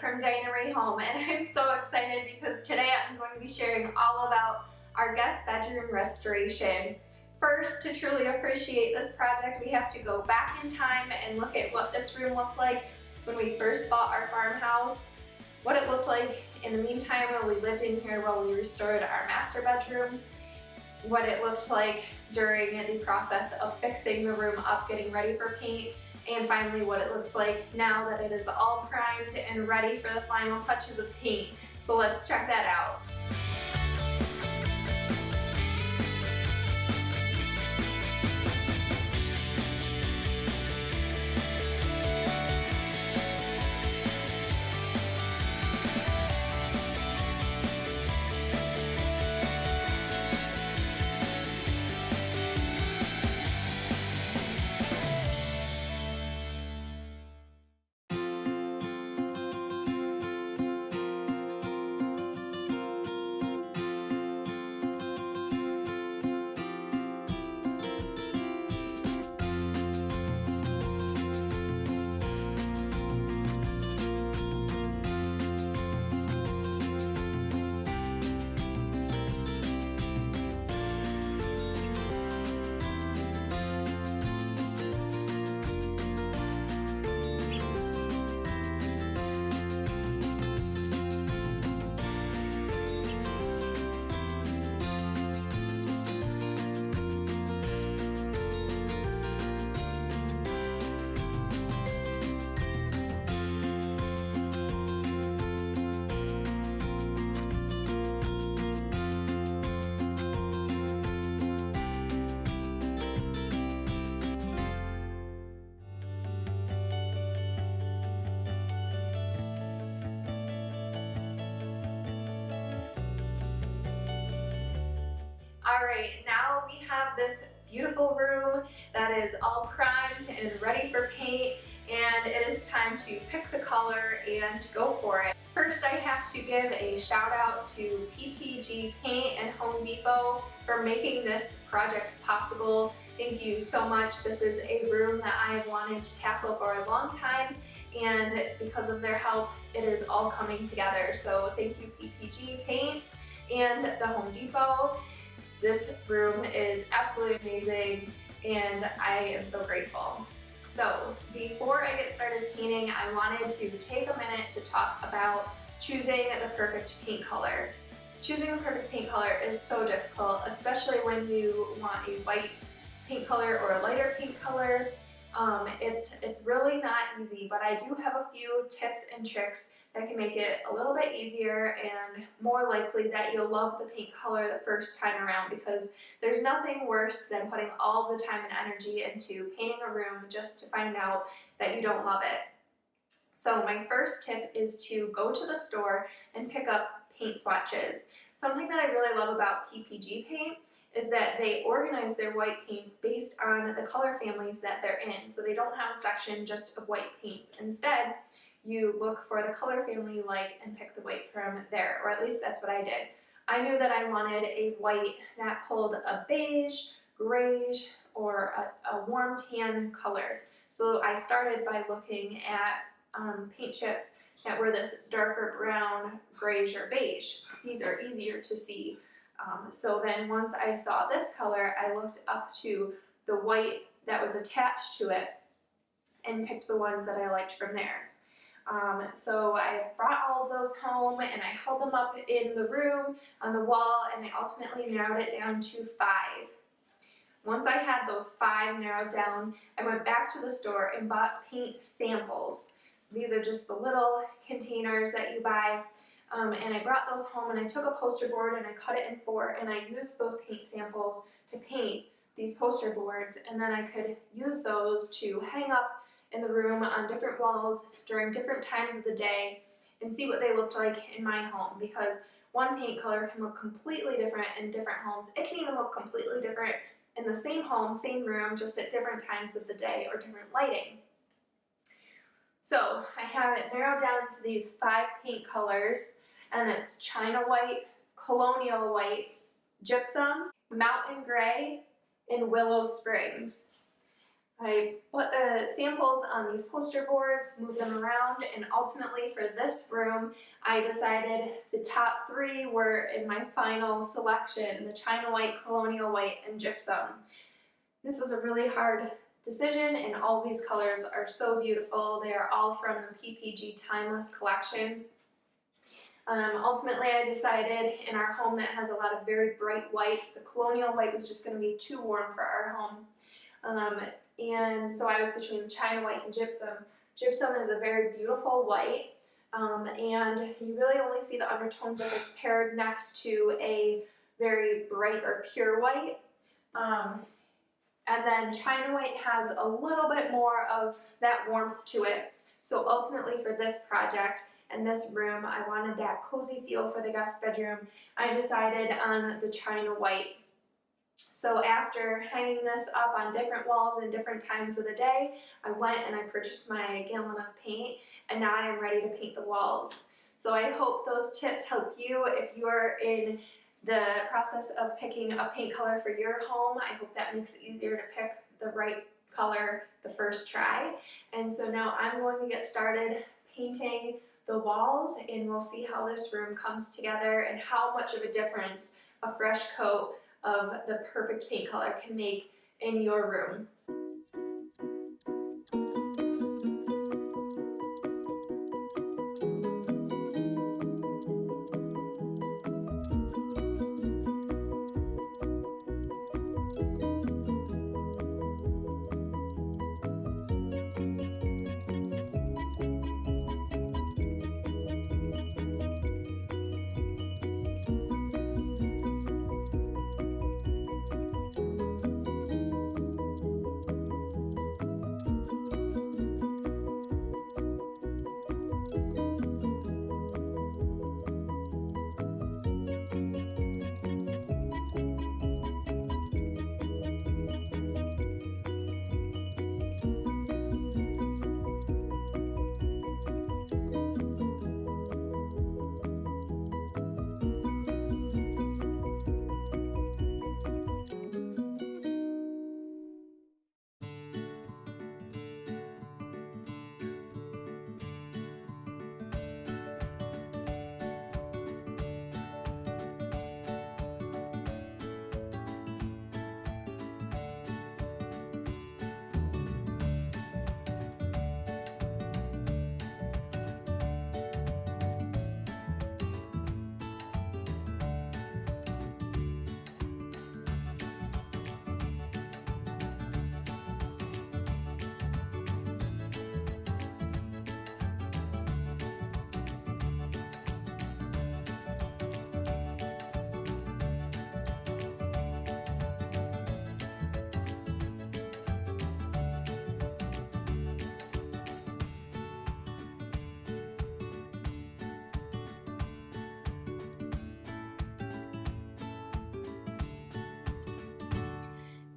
from Diana Ray Home, and I'm so excited because today I'm going to be sharing all about our guest bedroom restoration. First, to truly appreciate this project, we have to go back in time and look at what this room looked like when we first bought our farmhouse, what it looked like in the meantime when we lived in here while we restored our master bedroom, what it looked like during the process of fixing the room up, getting ready for paint, and finally what it looks like now that it is all primed and ready for the final touches of paint. So let's check that out. Alright, now we have this beautiful room that is all primed and ready for paint, and it is time to pick the color and go for it. First, I have to give a shout out to PPG Paint and Home Depot for making this project possible. Thank you so much. This is a room that I have wanted to tackle for a long time, and because of their help, it is all coming together. So thank you PPG Paints and the Home Depot. This room is absolutely amazing and I am so grateful. So before I get started painting, I wanted to take a minute to talk about choosing the perfect paint color. Choosing the perfect paint color is so difficult, especially when you want a white paint color or a lighter paint color. It's really not easy, but I do have a few tips and tricks that can make it a little bit easier and more likely that you'll love the paint color the first time around, because there's nothing worse than putting all the time and energy into painting a room just to find out that you don't love it. So my first tip is to go to the store and pick up paint swatches. Something that I really love about PPG Paint is that they organize their white paints based on the color families that they're in. So they don't have a section just of white paints. Instead, you look for the color family you like and pick the white from there, or at least that's what I did. I knew that I wanted a white that pulled a beige, grayish, or a warm tan color. So I started by looking at paint chips that were this darker brown, grayish, or beige. These are easier to see. So then once I saw this color, I looked up to the white that was attached to it and picked the ones that I liked from there. So I brought all of those home and I held them up in the room on the wall, and I ultimately narrowed it down to 5. Once I had those 5 narrowed down, I went back to the store and bought paint samples. So these are just the little containers that you buy. And I brought those home and I took a poster board and I cut it in 4, and I used those paint samples to paint these poster boards, and then I could use those to hang up in the room on different walls during different times of the day and see what they looked like in my home, because one paint color can look completely different in different homes. It can even look completely different in the same home, same room, just at different times of the day or different lighting. So I have it narrowed down to these 5 paint colors, and it's China White, Colonial White, Gypsum, Mountain Gray, and Willow Springs. I put the samples on these poster boards, moved them around, and ultimately for this room, I decided the top three were in my final selection, the China White, Colonial White, and Gypsum. This was a really hard decision, and all these colors are so beautiful. They are all from the PPG Timeless collection. Ultimately, I decided in our home that has a lot of very bright whites, the Colonial White was just going to be too warm for our home. And so I was between China White and Gypsum. Gypsum is a very beautiful white, and you really only see the undertones if it's paired next to a very bright or pure white. And then China White has a little bit more of that warmth to it. So ultimately for this project and this room, I wanted that cozy feel for the guest bedroom. I decided on the China White. So after hanging this up on different walls and different times of the day, I went and I purchased my gallon of paint, and now I am ready to paint the walls. So I hope those tips help you if you're in the process of picking a paint color for your home. I hope that makes it easier to pick the right color the first try. And so now I'm going to get started painting the walls, and we'll see how this room comes together and how much of a difference a fresh coat of the perfect paint color can make in your room.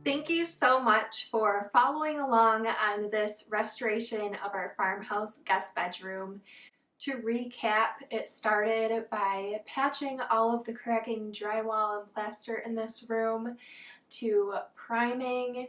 Thank you so much for following along on this restoration of our farmhouse guest bedroom. To recap, it started by patching all of the cracking drywall and plaster in this room, to priming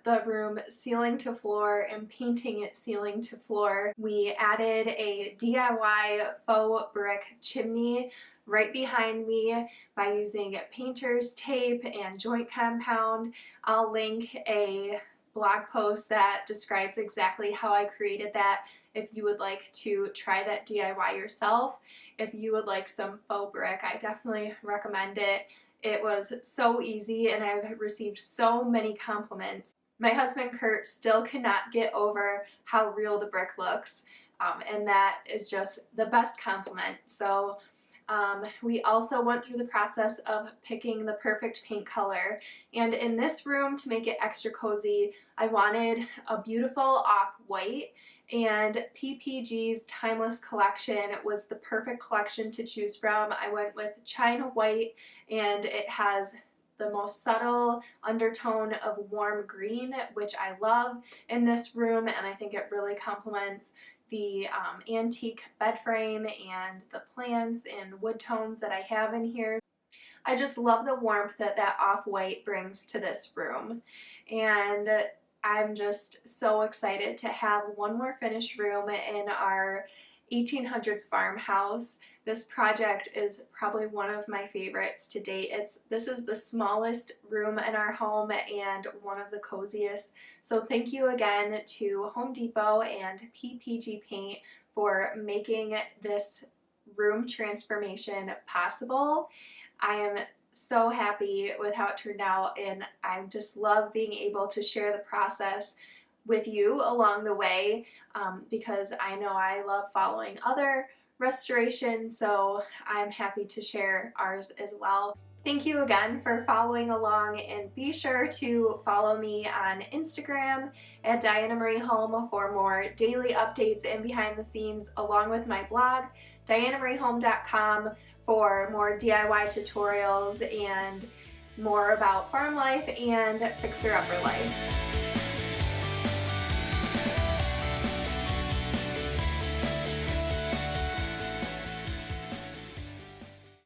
the room ceiling to floor and painting it ceiling to floor. We added a DIY faux brick chimney right behind me by using painter's tape and joint compound. I'll link a blog post that describes exactly how I created that if you would like to try that DIY yourself. If you would like some faux brick, I definitely recommend it. It was so easy and I've received so many compliments. My husband Kurt still cannot get over how real the brick looks, and that is just the best compliment. So we also went through the process of picking the perfect paint color, and in this room, to make it extra cozy, I wanted a beautiful off-white, and PPG's Timeless collection was the perfect collection to choose from. I went with China White, and it has the most subtle undertone of warm green, which I love in this room, and I think it really complements the antique bed frame and the plants and wood tones that I have in here. I just love the warmth that that off-white brings to this room. And I'm just so excited to have one more finished room in our 1800s farmhouse. This project is probably one of my favorites to date. This is the smallest room in our home and one of the coziest. So thank you again to Home Depot and PPG Paint for making this room transformation possible. I am so happy with how it turned out, and I just love being able to share the process with you along the way, because I know I love following other restorations, so I'm happy to share ours as well. Thank you again for following along, and be sure to follow me on Instagram at Diana Marie Home for more daily updates and behind the scenes, along with my blog, dianamariehome.com, for more DIY tutorials and more about farm life and fixer-upper life.